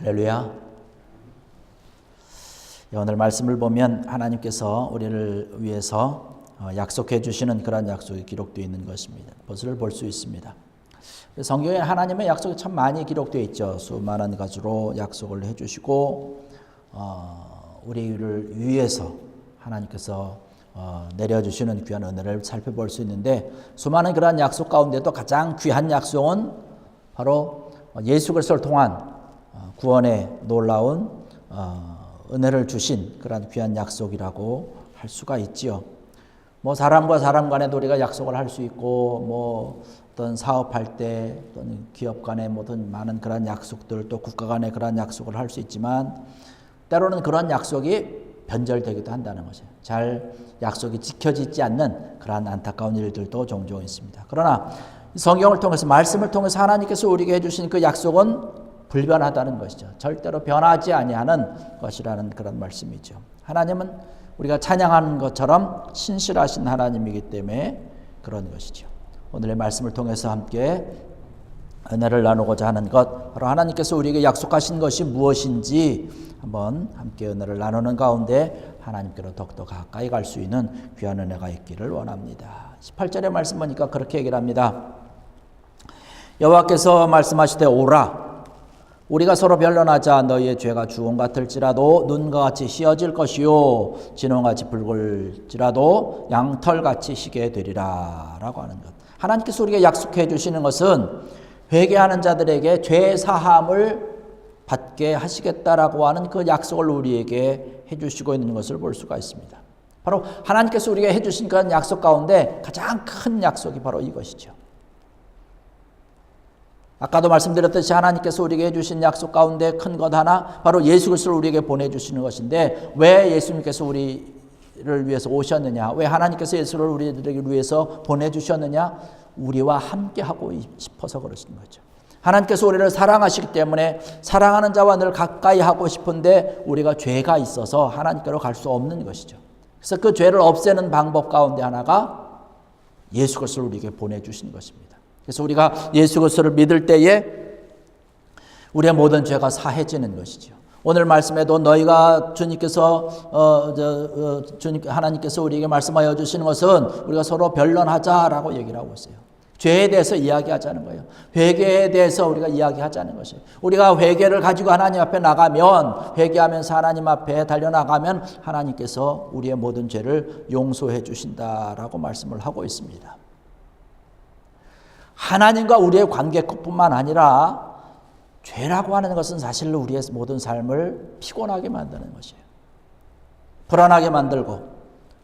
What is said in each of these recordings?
할렐루야. 오늘 말씀을 보면 하나님께서 우리를 위해서 약속해 주시는 그런 약속이 기록되어 있는 것입니다. 그것을 볼 수 있습니다. 성경에 하나님의 약속이 참 많이 기록되어 있죠. 수많은 가지로 약속을 해주시고 우리를 위해서 하나님께서 내려주시는 귀한 은혜를 살펴볼 수 있는데, 수많은 그러한 약속 가운데도 가장 귀한 약속은 바로 예수 그리스도를 통한 구원의 놀라운 은혜를 주신 그런 귀한 약속이라고 할 수가 있지요. 뭐 사람과 사람 간에도 우리가 약속을 할 수 있고, 뭐 어떤 사업할 때 또는 기업 간에 모든 많은 그런 약속들, 또 국가 간에 그런 약속을 할 수 있지만, 때로는 그런 약속이 변절되기도 한다는 것이에요. 잘 약속이 지켜지지 않는 그러한 안타까운 일들도 종종 있습니다. 그러나 성경을 통해서, 말씀을 통해서 하나님께서 우리에게 해주신 그 약속은 불변하다는 것이죠. 절대로 변하지 아니하는 것이라는 그런 말씀이죠. 하나님은 우리가 찬양하는 것처럼 신실하신 하나님이기 때문에 그런 것이죠. 오늘의 말씀을 통해서 함께 은혜를 나누고자 하는 것, 바로 하나님께서 우리에게 약속하신 것이 무엇인지 한번 함께 은혜를 나누는 가운데 하나님께로 더욱더 가까이 갈 수 있는 귀한 은혜가 있기를 원합니다. 18절의 말씀 보니까 그렇게 얘기를 합니다. 여호와께서 말씀하시되 오라, 우리가 서로 변론하자. 너희의 죄가 주홍 같을지라도 눈과 같이 희어질 것이요 진홍같이 붉을지라도 양털같이 희게 되리라 라고 하는 것. 하나님께서 우리에게 약속해 주시는 것은 회개하는 자들에게 죄 사함을 받게 하시겠다라고 하는 그 약속을 우리에게 해주시고 있는 것을 볼 수가 있습니다. 바로 하나님께서 우리에게 해주신 그런 약속 가운데 가장 큰 약속이 바로 이것이죠. 아까도 말씀드렸듯이 하나님께서 우리에게 해주신 약속 가운데 큰 것 하나, 바로 예수 그리스도를 우리에게 보내주시는 것인데, 왜 예수님께서 우리를 위해서 오셨느냐, 왜 하나님께서 예수를 우리들에게 위해서 보내주셨느냐, 우리와 함께하고 싶어서 그러신 거죠. 하나님께서 우리를 사랑하시기 때문에 사랑하는 자와 늘 가까이 하고 싶은데 우리가 죄가 있어서 하나님께로 갈 수 없는 것이죠. 그래서 그 죄를 없애는 방법 가운데 하나가 예수 그리스도를 우리에게 보내주신 것입니다. 그래서 우리가 예수 그리스도를 믿을 때에 우리의 모든 죄가 사해지는 것이죠. 오늘 말씀에도 너희가 하나님께서 우리에게 말씀하여 주시는 것은 우리가 서로 변론하자라고 얘기를 하고 있어요. 죄에 대해서 이야기하자는 거예요. 회개에 대해서 우리가 이야기하자는 것이에요. 우리가 회개를 가지고 하나님 앞에 나가면, 회개하면서 하나님 앞에 달려나가면 하나님께서 우리의 모든 죄를 용서해 주신다라고 말씀을 하고 있습니다. 하나님과 우리의 관계뿐만 아니라 죄라고 하는 것은 사실 우리의 모든 삶을 피곤하게 만드는 것이에요. 불안하게 만들고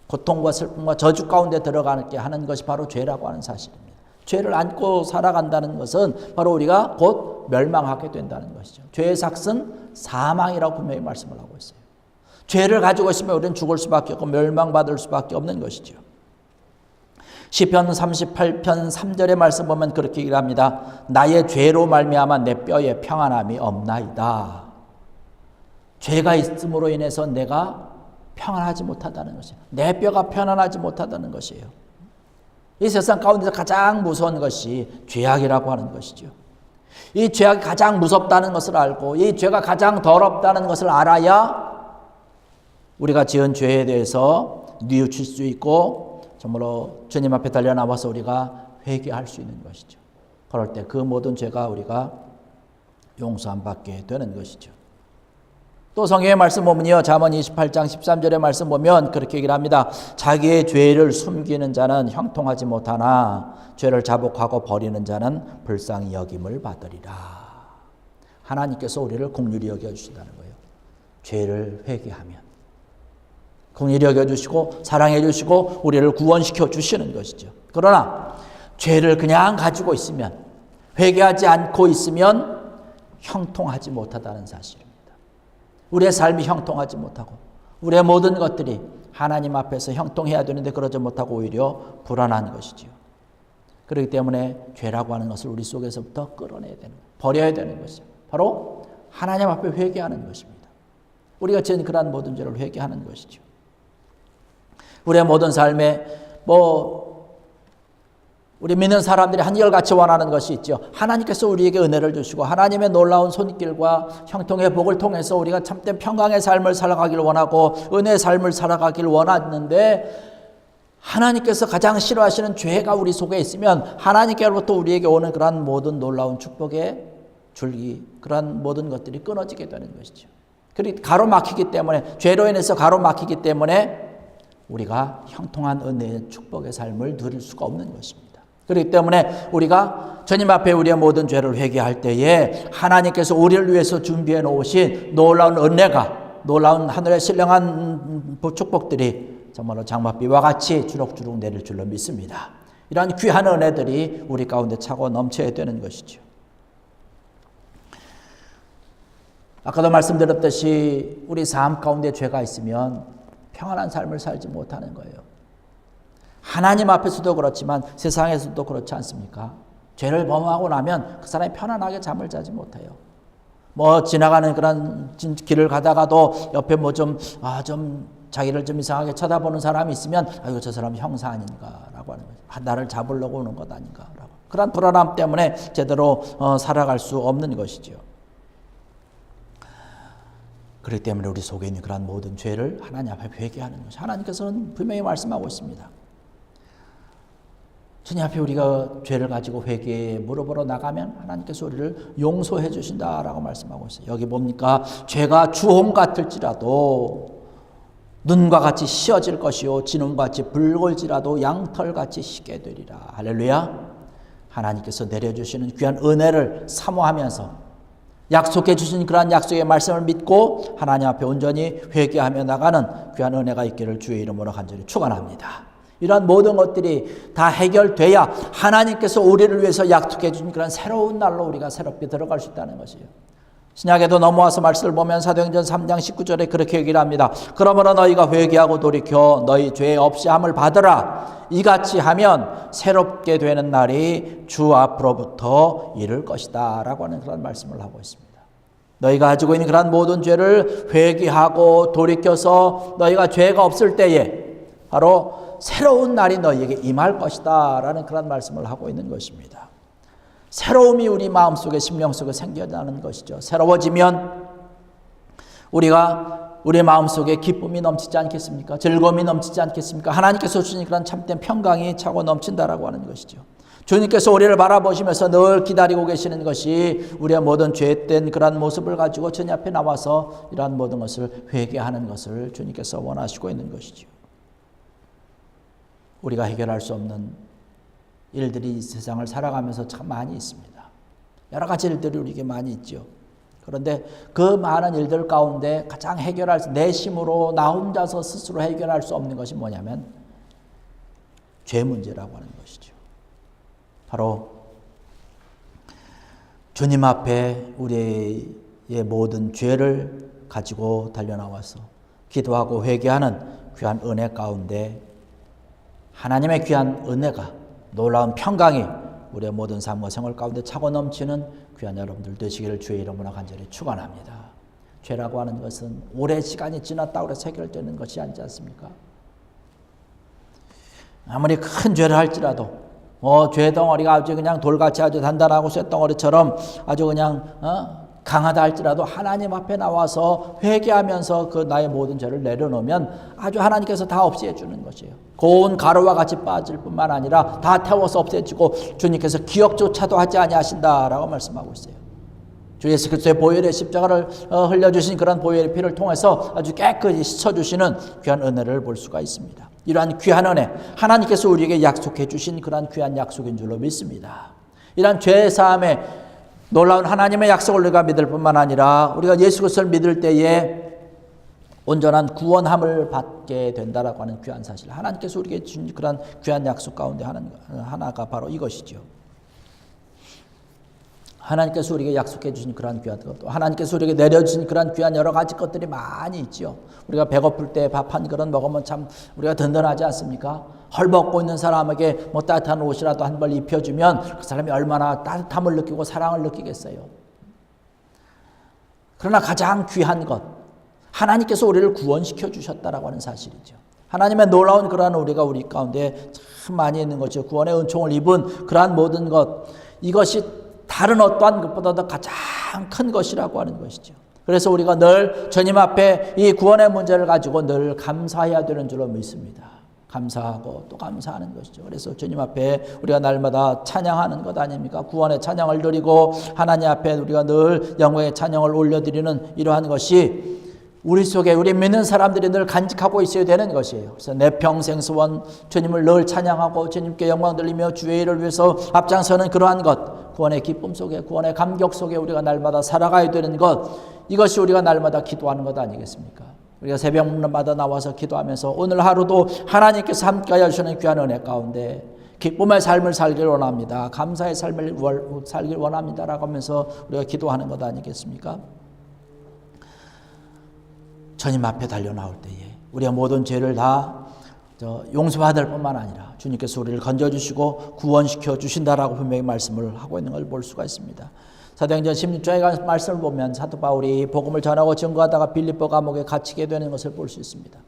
고통과 슬픔과 저주 가운데 들어가게 하는 것이 바로 죄라고 하는 사실입니다. 죄를 안고 살아간다는 것은 바로 우리가 곧 멸망하게 된다는 것이죠. 죄의 삭은 사망이라고 분명히 말씀을 하고 있어요. 죄를 가지고 있으면 우리는 죽을 수밖에 없고 멸망받을 수밖에 없는 것이죠. 시편 38편 3절의 말씀 보면 그렇게 얘기를 합니다. 나의 죄로 말미암아 내 뼈에 평안함이 없나이다. 죄가 있음으로 인해서 내가 평안하지 못하다는 것이에요. 내 뼈가 편안하지 못하다는 것이에요. 이 세상 가운데서 가장 무서운 것이 죄악이라고 하는 것이죠. 이 죄악이 가장 무섭다는 것을 알고, 이 죄가 가장 더럽다는 것을 알아야 우리가 지은 죄에 대해서 뉘우칠 수 있고, 정말로 주님 앞에 달려나와서 우리가 회개할 수 있는 것이죠. 그럴 때 그 모든 죄가 우리가 용서 안 받게 되는 것이죠. 또 성경의 말씀 보면요, 잠언 28장 13절의 말씀 보면 그렇게 얘기를 합니다. 자기의 죄를 숨기는 자는 형통하지 못하나 죄를 자복하고 버리는 자는 불쌍히 여김을 받으리라. 하나님께서 우리를 긍휼히 여겨주신다는 거예요. 죄를 회개하면 긍휼히 여겨주시고 사랑해 주시고 우리를 구원시켜 주시는 것이죠. 그러나 죄를 그냥 가지고 있으면, 회개하지 않고 있으면 형통하지 못하다는 사실입니다. 우리의 삶이 형통하지 못하고 우리의 모든 것들이 하나님 앞에서 형통해야 되는데 그러지 못하고 오히려 불안한 것이지요. 그렇기 때문에 죄라고 하는 것을 우리 속에서부터 끌어내야 되는, 버려야 되는 것이죠. 바로 하나님 앞에 회개하는 것입니다. 우리가 지은 그러한 모든 죄를 회개하는 것이죠. 우리의 모든 삶에 우리 믿는 사람들이 한결같이 원하는 것이 있죠. 하나님께서 우리에게 은혜를 주시고 하나님의 놀라운 손길과 형통의 복을 통해서 우리가 참된 평강의 삶을 살아가길 원하고 은혜의 삶을 살아가길 원하는데, 하나님께서 가장 싫어하시는 죄가 우리 속에 있으면 하나님께로부터 우리에게 오는 그러한 모든 놀라운 축복의 줄기, 그러한 모든 것들이 끊어지게 되는 것이죠. 그리고 가로막히기 때문에, 죄로 인해서 가로막히기 때문에 우리가 형통한 은혜의 축복의 삶을 누릴 수가 없는 것입니다. 그렇기 때문에 우리가 주님 앞에 우리의 모든 죄를 회개할 때에 하나님께서 우리를 위해서 준비해 놓으신 놀라운 은혜가, 놀라운 하늘의 신령한 축복들이 정말로 장맛비와 같이 주룩주룩 내릴 줄로 믿습니다. 이러한 귀한 은혜들이 우리 가운데 차고 넘쳐야 되는 것이죠. 아까도 말씀드렸듯이 우리 삶 가운데 죄가 있으면 평안한 삶을 살지 못하는 거예요. 하나님 앞에서도 그렇지만 세상에서도 그렇지 않습니까? 죄를 범하고 나면 그 사람이 편안하게 잠을 자지 못해요. 지나가는 그런 길을 가다가도 옆에 좀 자기를 좀 이상하게 쳐다보는 사람이 있으면, 아이고, 저 사람 형사 아닌가라고 하는 거죠. 나를 잡으려고 오는 것 아닌가라고. 그런 불안함 때문에 제대로 살아갈 수 없는 것이죠. 그렇기 때문에 우리 속에 있는 그런 모든 죄를 하나님 앞에 회개하는 것이, 하나님께서는 분명히 말씀하고 있습니다. 주님 앞에 우리가 죄를 가지고 회개에 무릎으로 나가면 하나님께서 우리를 용서해 주신다라고 말씀하고 있어요. 여기 뭡니까? 죄가 주홍 같을지라도 눈과 같이 씌어질 것이요 진홍과 같이 붉을지라도 양털같이 희게 되리라. 할렐루야. 하나님께서 내려주시는 귀한 은혜를 사모하면서 약속해 주신 그러한 약속의 말씀을 믿고 하나님 앞에 온전히 회개하며 나가는 귀한 은혜가 있기를 주의 이름으로 간절히 축원합니다. 이러한 모든 것들이 다 해결돼야 하나님께서 우리를 위해서 약속해 주신 그런 새로운 날로 우리가 새롭게 들어갈 수 있다는 것이에요. 신약에도 넘어와서 말씀을 보면 사도행전 3장 19절에 그렇게 얘기를 합니다. 그러므로 너희가 회개하고 돌이켜 너희 죄 없이 함을 받으라. 이같이 하면 새롭게 되는 날이 주 앞으로부터 이를 것이다 라고 하는 그런 말씀을 하고 있습니다. 너희가 가지고 있는 그런 모든 죄를 회개하고 돌이켜서 너희가 죄가 없을 때에 바로 새로운 날이 너희에게 임할 것이다 라는 그런 말씀을 하고 있는 것입니다. 새로움이 우리 마음속에, 심령 속에 생겨나는 것이죠. 새로워지면 우리가 우리 마음속에 기쁨이 넘치지 않겠습니까? 즐거움이 넘치지 않겠습니까? 하나님께서 주신 그런 참된 평강이 차고 넘친다라고 하는 것이죠. 주님께서 우리를 바라보시면서 늘 기다리고 계시는 것이 우리의 모든 죄된 그런 모습을 가지고 주님 앞에 나와서 이러한 모든 것을 회개하는 것을 주님께서 원하시고 있는 것이죠. 우리가 해결할 수 없는 일들이 이 세상을 살아가면서 참 많이 있습니다. 여러 가지 일들이 우리에게 많이 있죠. 그런데 그 많은 일들 가운데 가장 해결할 수, 내 힘으로 나 혼자서 스스로 해결할 수 없는 것이 뭐냐면 죄 문제라고 하는 것이죠. 바로 주님 앞에 우리의 모든 죄를 가지고 달려나와서 기도하고 회개하는 귀한 은혜 가운데 하나님의 귀한 은혜가, 놀라운 평강이 우리의 모든 삶과 생활 가운데 차고 넘치는 귀한 여러분들 되시기를 주의 이름으로 간절히 축원합니다. 죄라고 하는 것은 오랜 시간이 지났다고 해서 해결되는 것이 아니지 않습니까? 아무리 큰 죄를 할지라도 죄 덩어리가 아주 그냥 돌같이 아주 단단하고 쇳덩어리처럼 아주 그냥 강하다 할지라도 하나님 앞에 나와서 회개하면서 그 나의 모든 죄를 내려놓으면 아주 하나님께서 다 없애 주는 것이에요. 고운 가루와 같이 빠질 뿐만 아니라 다 태워서 없애주고 주님께서 기억조차도 하지 아니하신다라고 말씀하고 있어요. 주 예수 그리스도의 보혈의 십자가를 흘려주신 그런 보혈의 피를 통해서 아주 깨끗이 씻어주시는 귀한 은혜를 볼 수가 있습니다. 이러한 귀한 은혜, 하나님께서 우리에게 약속해 주신 그러한 귀한 약속인 줄로 믿습니다. 이러한 죄사함의 놀라운 하나님의 약속을 우리가 믿을 뿐만 아니라 우리가 예수 그리스도를 믿을 때에 온전한 구원함을 받게 된다라고 하는 귀한 사실, 하나님께서 우리에게 준 그런 귀한 약속 가운데 하나가 바로 이것이죠. 하나님께서 우리에게 약속해 주신 그러한 귀한 것, 또 하나님께서 우리에게 내려주신 그러한 귀한 여러 가지 것들이 많이 있죠. 우리가 배고플 때 밥 한 그릇 먹으면 참 우리가 든든하지 않습니까? 헐벗고 있는 사람에게 따뜻한 옷이라도 한 벌 입혀주면 그 사람이 얼마나 따뜻함을 느끼고 사랑을 느끼겠어요. 그러나 가장 귀한 것, 하나님께서 우리를 구원시켜 주셨다라고 하는 사실이죠. 하나님의 놀라운 그러한 우리가 우리 가운데 참 많이 있는 것이죠. 구원의 은총을 입은 그러한 모든 것, 이것이 다른 어떠한 것보다도 가장 큰 것이라고 하는 것이죠. 그래서 우리가 늘 주님 앞에 이 구원의 문제를 가지고 늘 감사해야 되는 줄로 믿습니다. 감사하고 또 감사하는 것이죠. 그래서 주님 앞에 우리가 날마다 찬양하는 것 아닙니까? 구원의 찬양을 드리고 하나님 앞에 우리가 늘 영광의 찬양을 올려드리는 이러한 것이 우리 속에 우리 믿는 사람들이 늘 간직하고 있어야 되는 것이에요. 그래서 내 평생 소원 주님을 늘 찬양하고 주님께 영광 돌리며 주의 일을 위해서 앞장서는 그러한 것, 구원의 기쁨 속에 구원의 감격 속에 우리가 날마다 살아가야 되는 것, 이것이 우리가 날마다 기도하는 것 아니겠습니까? 우리가 새벽마다 나와서 기도하면서 오늘 하루도 하나님께서 함께하여 주시는 귀한 은혜 가운데 기쁨의 삶을 살길 원합니다. 감사의 삶을 살길 원합니다라고 하면서 우리가 기도하는 것 아니겠습니까? 주님 앞에 달려나올 때에 우리가 모든 죄를 다 용서받을 뿐만 아니라 주님께서 우리를 건져주시고 구원시켜 주신다라고 분명히 말씀을 하고 있는 걸 볼 수가 있습니다. 사도행전 16장의 말씀을 보면 사도 바울이 복음을 전하고 증거하다가 빌립보 감옥에 갇히게 되는 것을 볼 수 있습니다.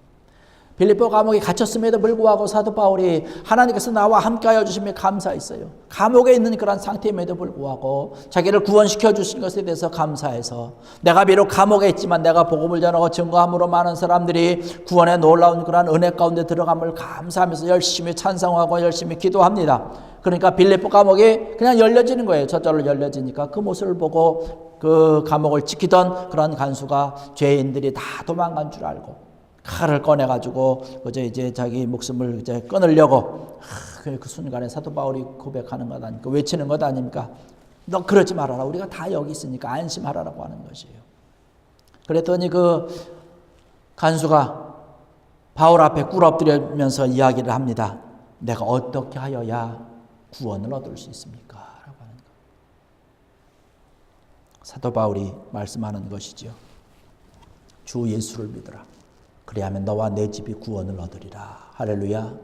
빌립보 감옥에 갇혔음에도 불구하고 사도 바울이 하나님께서 나와 함께하여 주심에 감사했어요. 감옥에 있는 그런 상태임에도 불구하고 자기를 구원시켜 주신 것에 대해서 감사해서 내가 비록 감옥에 있지만 내가 복음을 전하고 증거함으로 많은 사람들이 구원의 놀라운 그런 은혜 가운데 들어감을 감사하면서 열심히 찬송하고 열심히 기도합니다. 그러니까 빌립보 감옥이 그냥 열려지는 거예요. 저절로 열려지니까 그 모습을 보고 그 감옥을 지키던 그런 간수가 죄인들이 다 도망간 줄 알고 칼을 꺼내가지고 이제 자기 목숨을 이제 끊으려고 그 순간에 사도 바울이 고백하는 것 아닙니까? 외치는 것 아닙니까? 너 그러지 말아라. 우리가 다 여기 있으니까 안심하라라고 하는 것이에요. 그랬더니 그 간수가 바울 앞에 꿇어엎드리면서 이야기를 합니다. 내가 어떻게 하여야 구원을 얻을 수 있습니까? 라고 하는 것. 사도 바울이 말씀하는 것이죠. 주 예수를 믿으라. 그리하면 너와 내 집이 구원을 얻으리라. 할렐루야.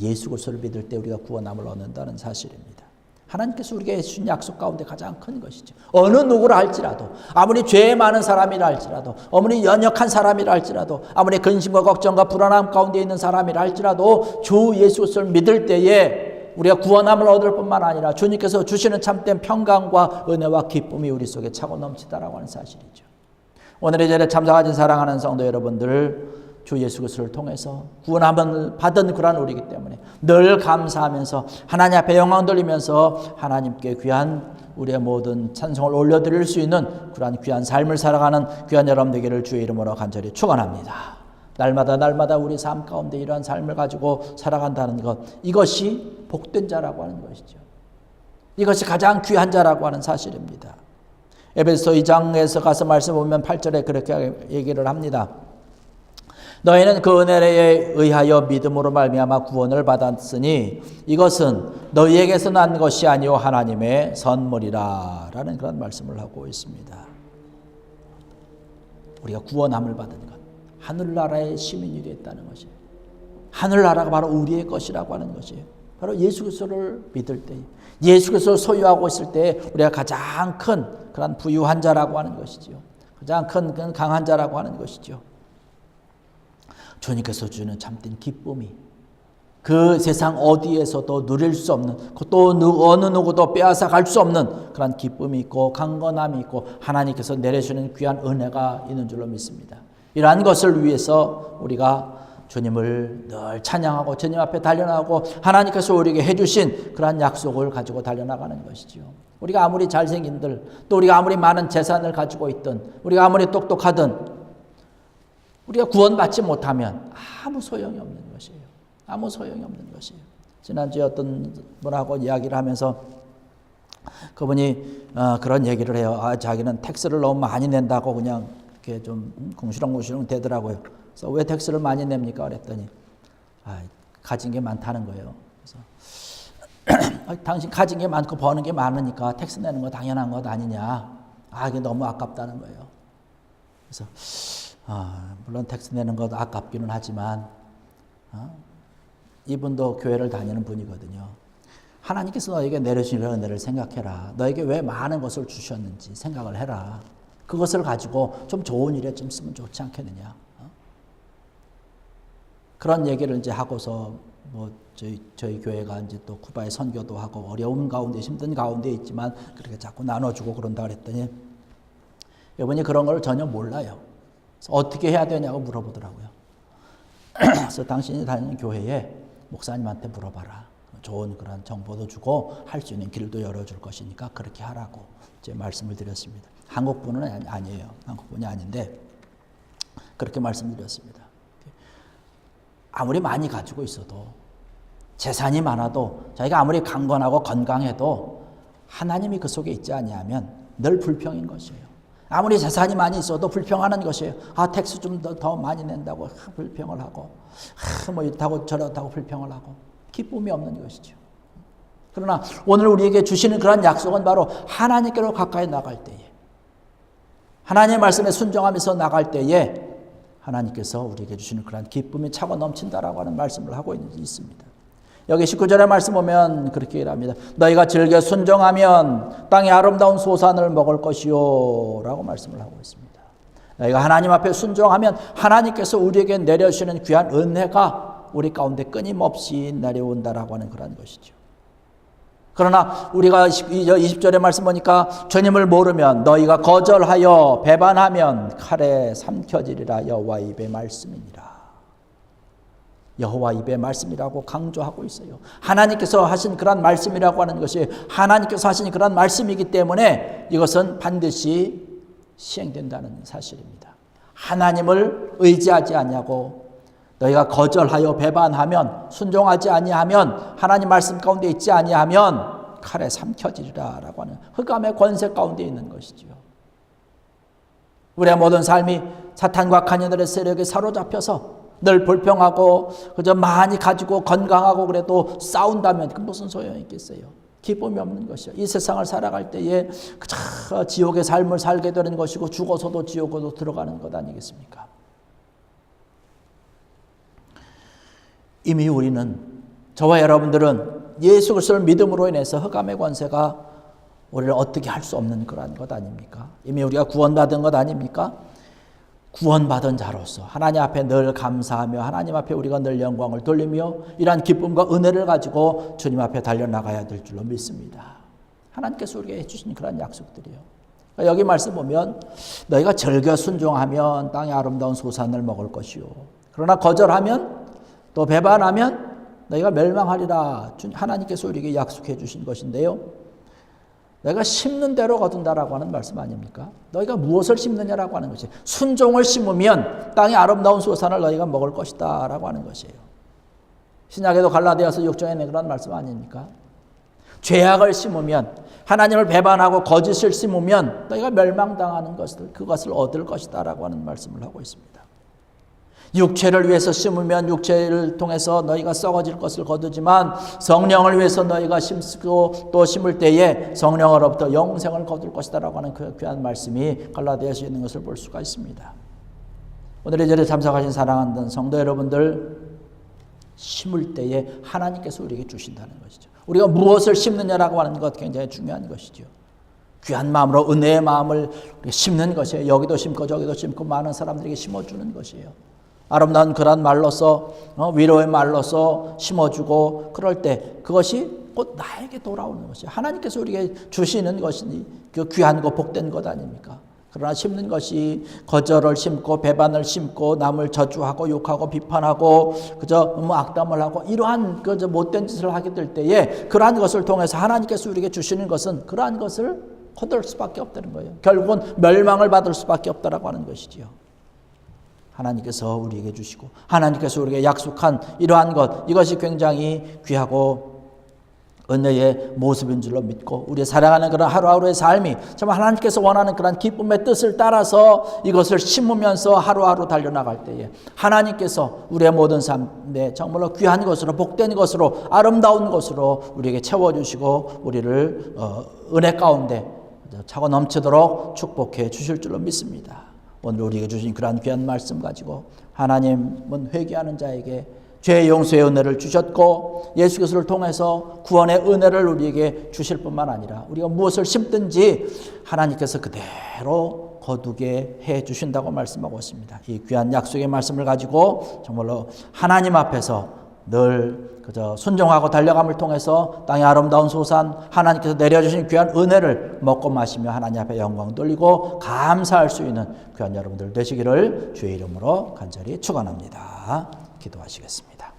예수 그리스도를 믿을 때 우리가 구원함을 얻는다는 사실입니다. 하나님께서 우리에게 주신 약속 가운데 가장 큰 것이죠. 어느 누구라 할지라도, 아무리 죄 많은 사람이라 할지라도, 아무리 연약한 사람이라 할지라도, 아무리 근심과 걱정과 불안함 가운데 있는 사람이라 할지라도 주 예수 그리스도를 믿을 때에 우리가 구원함을 얻을 뿐만 아니라 주님께서 주시는 참된 평강과 은혜와 기쁨이 우리 속에 차고 넘치다라고 하는 사실이죠. 오늘의 자리에 참석하신 사랑하는 성도 여러분들, 주 예수 그리스도를 통해서 구원함을 받은 그런 우리이기 때문에 늘 감사하면서 하나님 앞에 영광 돌리면서 하나님께 귀한 우리의 모든 찬송을 올려드릴 수 있는 그러한 귀한 삶을 살아가는 귀한 여러분 되기를 주의 이름으로 간절히 축원합니다. 날마다 우리 삶 가운데 이러한 삶을 가지고 살아간다는 것, 이것이 복된 자라고 하는 것이죠. 이것이 가장 귀한 자라고 하는 사실입니다. 에베소 2장에서 가서 말씀 보면 8절에 그렇게 얘기를 합니다. 너희는 그 은혜에 의하여 믿음으로 말미암아 구원을 받았으니 이것은 너희에게서 난 것이 아니요 하나님의 선물이라 라는 그런 말씀을 하고 있습니다. 우리가 구원함을 받은 것, 하늘나라의 시민이 됐다는 것이에요. 하늘나라가 바로 우리의 것이라고 하는 것이에요. 바로 예수 그리스도를 믿을 때, 예수 그리스도를 소유하고 있을 때 우리가 가장 큰 그런 부유한 자라고 하는 것이죠. 가장 큰 강한 자라고 하는 것이죠. 주님께서 주는 참된 기쁨이 그 세상 어디에서도 누릴 수 없는, 또 어느 누구도 빼앗아 갈 수 없는 그런 기쁨이 있고 강건함이 있고 하나님께서 내려주는 귀한 은혜가 있는 줄로 믿습니다. 이러한 것을 위해서 우리가 주님을 늘 찬양하고 주님 앞에 달려나가고 하나님께서 우리에게 해주신 그러한 약속을 가지고 달려나가는 것이죠. 우리가 아무리 잘생긴들, 또 우리가 아무리 많은 재산을 가지고 있든, 우리가 아무리 똑똑하든 우리가 구원받지 못하면 아무 소용이 없는 것이에요. 아무 소용이 없는 것이에요. 지난주에 어떤 분하고 이야기를 하면서 그분이 그런 얘기를 해요. 자기는 텍스를 너무 많이 낸다고 그냥 이렇게 좀 궁시렁궁시렁 되더라고요. 그래서 왜 텍스를 많이 냅니까? 그랬더니 가진 게 많다는 거예요. 그래서 당신 가진 게 많고 버는 게 많으니까 텍스 내는 거 당연한 것 아니냐. 이게 너무 아깝다는 거예요. 그래서 물론 텍스 내는 것도 아깝기는 하지만 이분도 교회를 다니는 분이거든요. 하나님께서 너에게 내려주신 은혜를 생각해라. 너에게 왜 많은 것을 주셨는지 생각을 해라. 그것을 가지고 좀 좋은 일에 좀 쓰면 좋지 않겠느냐. 그런 얘기를 이제 하고서 저희 교회가 이제 또 쿠바에 선교도 하고 어려운 가운데 힘든 가운데 있지만 그렇게 자꾸 나눠주고 그런다 그랬더니 이분이 그런 걸 전혀 몰라요. 그래서 어떻게 해야 되냐고 물어보더라고요. 그래서 당신이 다니는 교회에 목사님한테 물어봐라. 좋은 그런 정보도 주고 할 수 있는 길도 열어줄 것이니까 그렇게 하라고 이제 말씀을 드렸습니다. 한국 분은 아니에요. 한국 분이 아닌데 그렇게 말씀드렸습니다. 아무리 많이 가지고 있어도 재산이 많아도 자기가 아무리 강건하고 건강해도 하나님이 그 속에 있지 아니하면 늘 불평인 것이에요. 아무리 재산이 많이 있어도 불평하는 것이에요. 텍스 좀 더 많이 낸다고 불평을 하고 뭐 이렇다고 저렇다고 불평을 하고 기쁨이 없는 것이죠. 그러나 오늘 우리에게 주시는 그런 약속은 바로 하나님께로 가까이 나갈 때에 하나님의 말씀에 순종하면서 나갈 때에 하나님께서 우리에게 주시는 그런 기쁨이 차고 넘친다라고 하는 말씀을 하고 있습니다. 여기 19절의 말씀 보면 그렇게 일합니다. 너희가 즐겨 순종하면 땅의 아름다운 소산을 먹을 것이요 라고 말씀을 하고 있습니다. 너희가 하나님 앞에 순종하면 하나님께서 우리에게 내려주시는 귀한 은혜가 우리 가운데 끊임없이 내려온다라고 하는 그런 것이죠. 그러나 우리가 20절의 말씀 보니까 주님을 모르면 너희가 거절하여 배반하면 칼에 삼켜지리라 여호와 입의 말씀이니라. 여호와 입의 말씀이라고 강조하고 있어요. 하나님께서 하신 그런 말씀이라고 하는 것이 하나님께서 하신 그런 말씀이기 때문에 이것은 반드시 시행된다는 사실입니다. 하나님을 의지하지 아니하고 너희가 거절하여 배반하면 순종하지 아니하면 하나님 말씀 가운데 있지 아니하면 칼에 삼켜지리라라고 하는 흑암의 권세 가운데 있는 것이지요. 우리의 모든 삶이 사탄과 간녀들의 세력에 사로잡혀서 늘 불평하고 그저 많이 가지고 건강하고 그래도 싸운다면 그 무슨 소용이 있겠어요? 기쁨이 없는 것이요. 이 세상을 살아갈 때에 그저 지옥의 삶을 살게 되는 것이고 죽어서도 지옥으로 들어가는 것 아니겠습니까? 이미 우리는 저와 여러분들은 예수 그리스도를 믿음으로 인해서 흑암의 권세가 우리를 어떻게 할 수 없는 그런 것 아닙니까? 이미 우리가 구원받은 것 아닙니까? 구원받은 자로서 하나님 앞에 늘 감사하며 하나님 앞에 우리가 늘 영광을 돌리며 이러한 기쁨과 은혜를 가지고 주님 앞에 달려나가야 될 줄로 믿습니다. 하나님께서 우리에게 해주신 그런 약속들이요. 여기 말씀 보면 너희가 즐겨 순종하면 땅의 아름다운 소산을 먹을 것이요. 그러나 거절하면 또 배반하면 너희가 멸망하리라. 하나님께서 우리에게 약속해 주신 것인데요. 너희가 심는 대로 거둔다라고 하는 말씀 아닙니까? 너희가 무엇을 심느냐라고 하는 것이 순종을 심으면 땅의 아름다운 소산을 너희가 먹을 것이다 라고 하는 것이에요. 신약에도 갈라디아서 6장에 그런 말씀 아닙니까? 죄악을 심으면 하나님을 배반하고 거짓을 심으면 너희가 멸망당하는 것을 그것을 얻을 것이다 라고 하는 말씀을 하고 있습니다. 육체를 위해서 심으면 육체를 통해서 너희가 썩어질 것을 거두지만 성령을 위해서 너희가 심고 또 심을 때에 성령으로부터 영생을 거둘 것이다 라고 하는 그 귀한 말씀이 갈라디아서에 있는 것을 볼 수가 있습니다. 오늘 이 자리에 참석하신 사랑하는 성도 여러분들, 심을 때에 하나님께서 우리에게 주신다는 것이죠. 우리가 무엇을 심느냐라고 하는 것 굉장히 중요한 것이죠. 귀한 마음으로 은혜의 마음을 심는 것이에요. 여기도 심고 저기도 심고 많은 사람들에게 심어주는 것이에요. 아름다운 그런 말로서 위로의 말로서 심어주고 그럴 때 그것이 곧 나에게 돌아오는 것이에요. 하나님께서 우리에게 주시는 것이니 그 귀한 것 복된 것 아닙니까? 그러나 심는 것이 거절을 심고 배반을 심고 남을 저주하고 욕하고 비판하고 그저 악담을 하고 이러한 그저 못된 짓을 하게 될 때에 그러한 것을 통해서 하나님께서 우리에게 주시는 것은 그러한 것을 거둘 수밖에 없다는 거예요. 결국은 멸망을 받을 수밖에 없다라고 하는 것이지요. 하나님께서 우리에게 주시고 하나님께서 우리에게 약속한 이러한 것, 이것이 굉장히 귀하고 은혜의 모습인 줄로 믿고 우리 살아가는 그런 하루하루의 삶이 정말 하나님께서 원하는 그런 기쁨의 뜻을 따라서 이것을 심으면서 하루하루 달려나갈 때에 하나님께서 우리의 모든 삶에 정말로 귀한 것으로 복된 것으로 아름다운 것으로 우리에게 채워주시고 우리를 은혜 가운데 차고 넘치도록 축복해 주실 줄로 믿습니다. 오늘 우리에게 주신 그러한 귀한 말씀 가지고 하나님은 회개하는 자에게 죄의 용서의 은혜를 주셨고 예수 그리스도를 통해서 구원의 은혜를 우리에게 주실 뿐만 아니라 우리가 무엇을 심든지 하나님께서 그대로 거두게 해 주신다고 말씀하고 있습니다. 이 귀한 약속의 말씀을 가지고 정말로 하나님 앞에서 늘 그저 순종하고 달려감을 통해서 땅의 아름다운 소산 하나님께서 내려주신 귀한 은혜를 먹고 마시며 하나님 앞에 영광 돌리고 감사할 수 있는 귀한 여러분들 되시기를 주의 이름으로 간절히 축원합니다. 기도하시겠습니다.